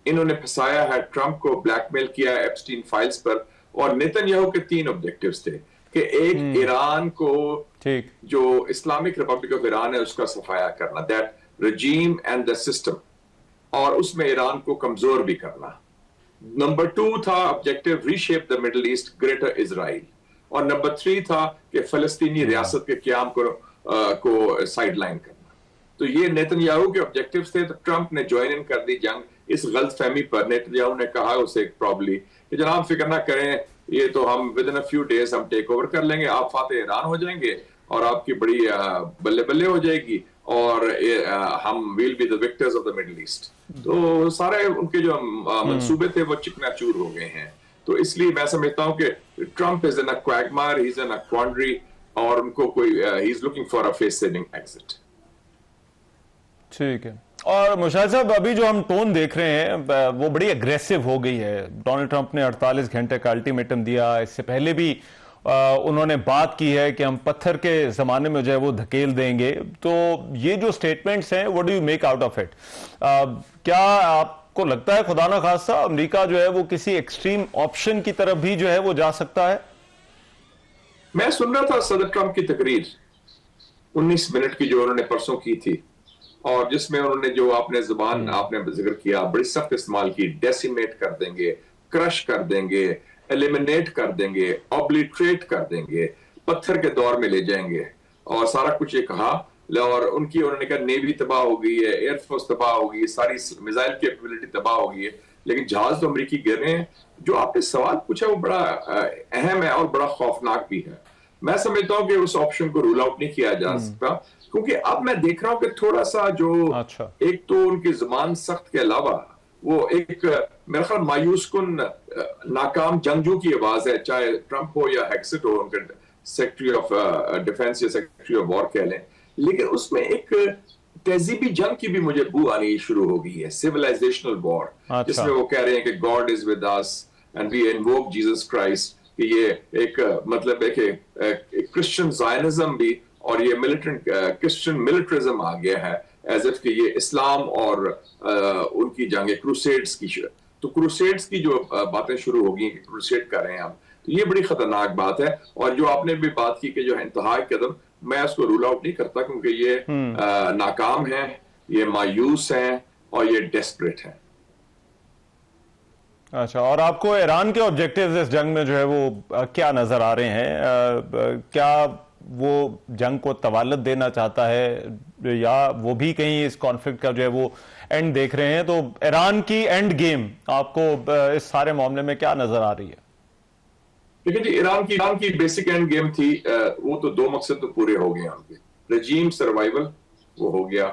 इन्होंने फंसाया है, ट्रंप को ब्लैकमेल किया है एप्स्टीन फाइल्स पर। और नेतन्याहू के 3 ऑब्जेक्टिव्स थे कि एक, ईरान को, ठीक, जो इस्लामिक रिपब्लिक ऑफ ईरान है उसका सफाया करना, that regime and the system, और उसमें ईरान को कमजोर भी करना। नंबर 2 था objective reshape the Middle east, greater Israel. और नंबर 3 था कि फलस्तीनी रियासत के क्याम को साइडलाइन करना। तो ये नेतन्याहू के ऑब्जेक्टिव्स थे। तो ट्रंप ने ज्वाइन इन कर दी जंग इस गलतफहमी पर। नेतन्याहू ने कहा उसे प्रॉब्ली कि जनाब फिक्र ना करें, ये तो हम with in a few days हम टेक ओवर कर लेंगे, आप फाते ईरान हो जाएंगे और आपकी बड़ी बल्ले बल्ले हो जाएगी, और हम will be the Victus of the Middle east. तो सारे उनके जो मंसूबे थे वो चिकनाचूर हो गए हैं। तो इसलिए मैं समझता हूं कि Trump is in a quagmire, he is in a quandary, और उनको कोई he is looking for a face saving exit. ठीक है। और मुशाहिद साहब, अभी जो हम टोन देख रहे हैं वो बड़ी अग्रेसिव हो गई है। डोनाल्ड ट्रंप ने 48 घंटे का अल्टीमेटम दिया, इससे पहले भी उन्होंने बात की है कि हम पत्थर के जमाने में जो है वो धकेल देंगे। तो ये जो स्टेटमेंट्स हैं, what do you make out of it? क्या आपको लगता है खुदा ना खास्ता अमेरिका जो है वो किसी एक्सट्रीम ऑप्शन की तरफ भी जो है वो जा सकता है? मैं सुन रहा था सदर ट्रंप की तकरीर 19 मिनट की जो उन्होंने परसों की थी, और जिसमें उन्होंने जो आपने जुबान आपने जिक्र किया बड़ी सख्त इस्तेमाल की, डेसिमेट कर देंगे, क्रश कर देंगे, एलिमिनेट कर देंगे, ऑब्लिटरेट कर देंगे, पत्थर के दौर में ले जाएंगे, और सारा कुछ ये कहा। और उनकी उन्होंने कहा नेवी तबाह हो गई है, एयरफोर्स तबाह हो गई है, सारी मिसाइल कैपेबिलिटी तबाह हो गई है, लेकिन जहाज तो अमेरिकी गिर रहे हैं। जो आपने सवाल पूछा वो बड़ा अहम है और बड़ा खौफनाक भी है। मैं समझता हूं कि उस ऑप्शन को रूल आउट नहीं किया जा सकता, क्योंकि अब मैं देख रहा हूं कि थोड़ा सा जो एक तो उनकी जुबान सख्त के अलावा वो एक मेरा ख्याल मायूस कुन नाकाम जंगजू की आवाज है, चाहे ट्रंप हो या हेक्सेट हो, उनके सेक्रेटरी ऑफ डिफेंस या सेक्रेटरी ऑफ वॉर कह लें। लेकिन उसमें एक तहजीबी जंग की भी मुझे बू आनी शुरू हो गई है, सिविलाइजेशनल वॉर, जिसमें वो कह रहे हैं कि God is with us and we invoke Jesus Christ. कि ये एक मतलब है कि क्रिश्चियन जायनिज्म भी और ये मिलिटेंट क्रिश्चियन मिलिटरिज्म आ गया है, एज इफ कि ये इस्लाम और उनकी जंग क्रूसेड्स की। तो क्रूसेड्स की जो बातें शुरू हो गई कि क्रूसेड कर रहे हैं हम, तो ये बड़ी खतरनाक बात है। और जो आपने भी बात की कि जो इंतहाई कदम, मैं उसको रूल आउट नहीं करता, क्योंकि ये नाकाम है, ये मायूस है और ये डेस्परेट है। अच्छा, और आपको ईरान के ऑब्जेक्टिव्स इस जंग में जो है वो क्या नजर आ रहे हैं? क्या वो जंग को तवालत देना चाहता है, या वो भी कहीं इस कॉन्फ्लिक्ट का जो है वो एंड देख रहे हैं? तो ईरान की एंड गेम आपको इस सारे मामले में क्या नजर आ रही है? लेकिन जी ईरान की बेसिक एंड गेम थी, वो तो 2 मकसद तो पूरे हो गए उनके। रजीम सर्वाइवल वो हो गया,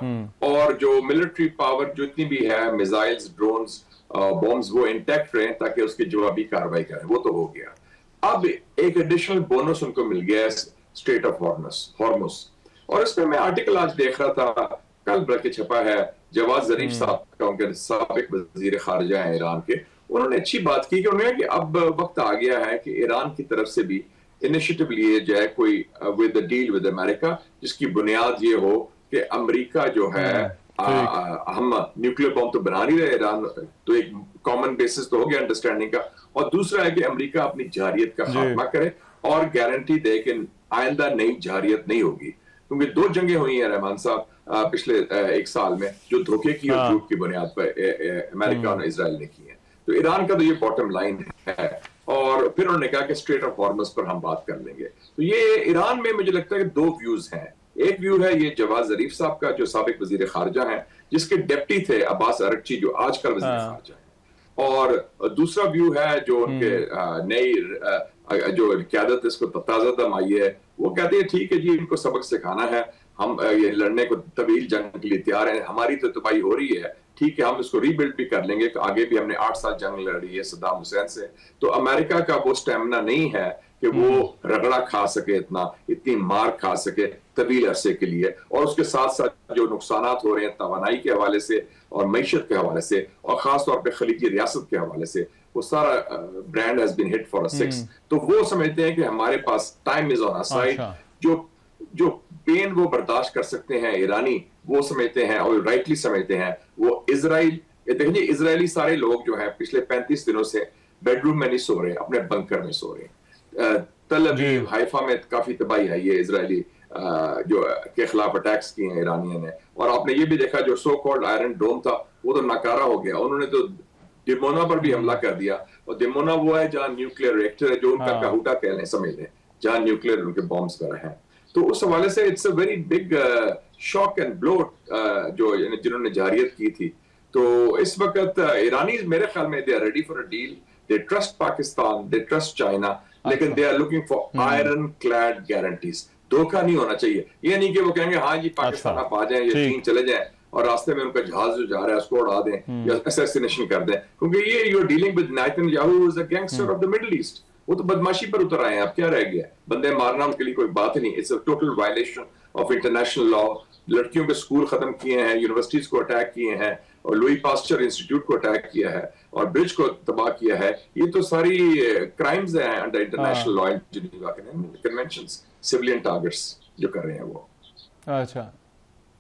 और जो मिलिट्री पावर जितनी भी है, मिसाइल्स, ड्रोन्स, बॉम्ब्स, वो इंटैक्ट रहे ताकि उसकी जवाबी कार्रवाई करें, वो तो हो गया। अब एक एडिशनल बोनस उनको मिल गया है, स्ट्रेट ऑफ हॉर्मुस। और इसमें मैं आर्टिकल आज देख रहा था, कल बल्कि छपा है, जवाद जरीफ साहब का, उनके साबिक वजीर खारजा है ईरान के, उन्होंने अच्छी बात की कि उन्होंने कि अब वक्त आ गया है कि ईरान की तरफ से भी इनिशिएटिव लिए जाए कोई विद डील विद अमेरिका, जिसकी बुनियाद ये हो कि अमेरिका जो है हम न्यूक्लियर बॉम्ब तो बना नहीं रहे ईरान, तो एक कॉमन बेसिस तो हो गया अंडरस्टैंडिंग का। और दूसरा है कि अमेरिका अपनी जारियत का खात्मा करे और गारंटी दे कि आइंदा नई जारियत नहीं होगी, क्योंकि 2 जंगें हुई हैं रहमान साहब पिछले 1 साल में, जो धोखे की और झूठ की बुनियाद पर अमेरिका और इजराइल ने की है। तो ईरान का तो ये बॉटम लाइन है। और फिर उन्होंने कहा कि स्ट्रेट ऑफ हॉर्मुस पर हम बात कर लेंगे। तो ये ईरान में मुझे लगता है कि 2 व्यूज हैं। एक व्यू है ये जवाद जरीफ साहब का, जो साबिक वजीर खारजा हैं, जिसके डेप्टी थे अब्बास अरगची, जो आजकल वजीर खारजा है। और दूसरा व्यू है जो उनके नई जो क़यादत इसको ताज़ा आई है, वो कहते हैं ठीक है जी, इनको सबक सिखाना है, हम ये लड़ने को तवील जंग के लिए तैयार हैं, हमारी तो तबाही हो रही है, ठीक है हम इसको रीबिल्ड भी कर लेंगे, आगे भी हमने 8 साल जंग लड़ी है सद्दाम हुसैन से। तो अमेरिका का वो स्टेमिना नहीं है कि वो रगड़ा खा सके, इतनी मार खा सके तवील अरसे के लिए। और उसके साथ साथ जो नुकसानात हो रहे हैं तवानाई के हवाले से और मईशत के हवाले से, और खासतौर पर खलीजी रियासत के हवाले से, वो सारा brand has been hit for a 6। तो वो समझते हैं कि हमारे पास time is on our side. जो पेन वो बर्दाश्त कर सकते हैं ईरानी, वो समझते हैं और राइटली समझते हैं, वो इजराइल ये देखिए इजरायली सारे लोग जो हैं पिछले 35 दिनों से बेडरूम में नहीं सो रहे, अपने बंकर में सो रहे। तल अवीव, हाइफा में काफी तबाही है ये इजरायली जो के खिलाफ अटैक्स किए हैं ईरानियों ने। और आपने ये भी देखा जो सो कॉल्ड आयरन डोम था वो तो नाकारा हो गया। उन्होंने तो डिमोना पर भी हमला कर दिया, और डिमोना वो है जहां न्यूक्लियर रिएक्टर है, जो उनका काहूटा कह लें, समझ लें, जहां न्यूक्लियर उनके बॉम्ब्स पर हैं। तो उस हवाले से it's a very big shock and blow जो जिन्होंने जारियत की थी। तो इस वक्त ईरानी मेरे ख्याल में they are ready for a deal, they trust Pakistan, they trust China, लेकिन they are looking for iron clad guarantees. धोखा नहीं होना चाहिए। ये नहीं कि वो कहेंगे हाँ जी पाकिस्तान आप आ जाएं या चीन चले जाएं और रास्ते में उनका जहाज जो जा रहा है उसको उड़ा दें या असैसिनेशन कर दें, क्योंकि ये you are dealing with Netanyahu who is a gangster of the Middle East. वो तो बदमाशी पर उतर आए हैं, अब क्या रह गया? बंदे मारना उनके लिए कोई बात नहीं। It's a total violation of international law. लड़कियों के स्कूल खत्म किए हैं, यूनिवर्सिटीज को अटैक किए हैं, और लुई पास्चर इंस्टीट्यूट को अटैक किया है, और ब्रिज को तबाह किया है। ये तो सारी क्राइम्स हैं under international law and Geneva conventions. Civilian targets जो कर रहे हैं वो। अच्छा,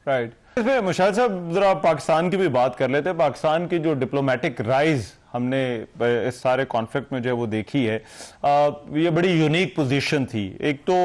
राइट। इसमें मुशाहिद साहब जरा पाकिस्तान की भी बात कर लेते हैं। पाकिस्तान की जो डिप्लोमेटिक राइज हमने इस सारे कॉन्फ्लिक्ट में जो है वो देखी है, ये बड़ी यूनिक पोजीशन थी। एक तो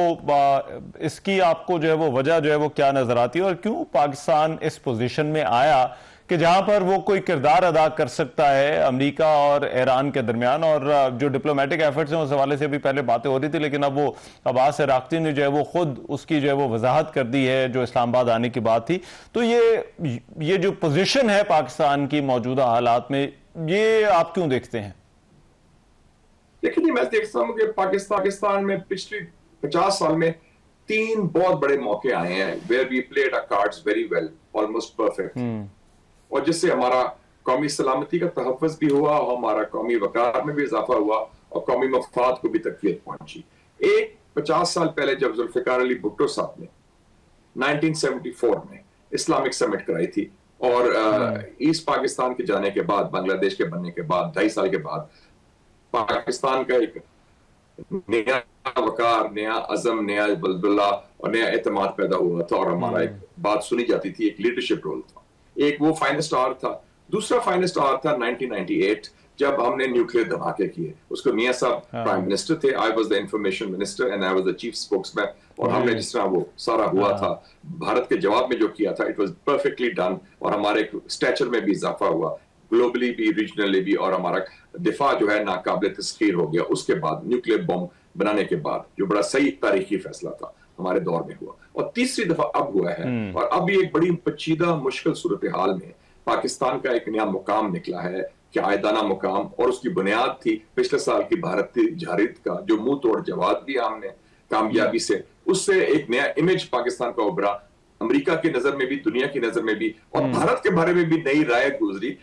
इसकी आपको जो है वो वजह जो है वो क्या नजर आती है, और क्यों पाकिस्तान इस पोजीशन में आया कि जहां पर वो कोई किरदार अदा कर सकता है अमेरिका और ईरान के दरमियान। और जो डिप्लोमेटिक एफर्ट्स हैं उस हवाले से भी पहले बातें हो रही थी, लेकिन अब वो अब्बास अराक्ची ने जो है वो खुद उसकी जो है वो वजाहत कर दी है जो इस्लामाबाद आने की बात थी। तो ये जो पोजीशन है पाकिस्तान की मौजूदा हालात में, ये आप क्यों देखते हैं? देखिए मैं देखता हूँ कि पाकिस्तान में पिछले 50 साल में 3 बहुत बड़े मौके आए हैं where we played our cards very well, almost perfect, और जिससे हमारा कौमी सलामती का तहफ़्फ़ुज़ भी हुआ, और हमारा कौमी वक़ार में भी इजाफा हुआ, और कौमी मफाद को भी तक़वियत पहुंची। एक 50 साल पहले जब जुल्फ़िकार अली भुट्टो साहब ने 1974 में इस्लामिक समिट कराई थी, और ईस्ट पाकिस्तान के जाने के बाद, बांग्लादेश के बनने के बाद 2.5 साल के बाद पाकिस्तान का एक नया वकार, नया अज़म, नया बलबला और नया एतमाद पैदा हुआ था, और हमारा एक बात सुनी जाती थी, एक लीडरशिप रोल था। एक वो फाइनेस्ट आवर था। दूसरा फाइनेस्ट आवर था 1998 जब हमने न्यूक्लियर धमाके किए। उसको मियां साहब प्राइम मिनिस्टर थे, I was the information minister and I was the chief spokesman, और हमने जिस तरह वो सारा हुआ था भारत के जवाब में जो किया था, इट वाज परफेक्टली डन, और हमारे स्टैचर में भी इजाफा हुआ, ग्लोबली भी, रीजनली भी, और हमारा दिफा जो है नाकाबिल तस्खीर हो गया। उसके बाद न्यूक्लियर बॉम्ब बनाने के बाद जो बड़ा सही तारीखी फैसला था हमारे दौर में हुआ, और तीसरी दफा अब हुआ है। और अब भी एक बड़ी पेचीदा मुश्किल सूरत हाल में पाकिस्तान का एक नया मुकाम निकला है, क़यादना मुकाम, और उसकी बुनियाद थी पिछले साल की भारतीय जारिद का जो मुंह तोड़ जवाब दिया हमने कामयाबी से। उससे एक नया इमेज पाकिस्तान का उभरा, अमेरिका की नजर में भी, दुनिया की नजर में भी, और भारत के बारे में भी नई राय गुजरी।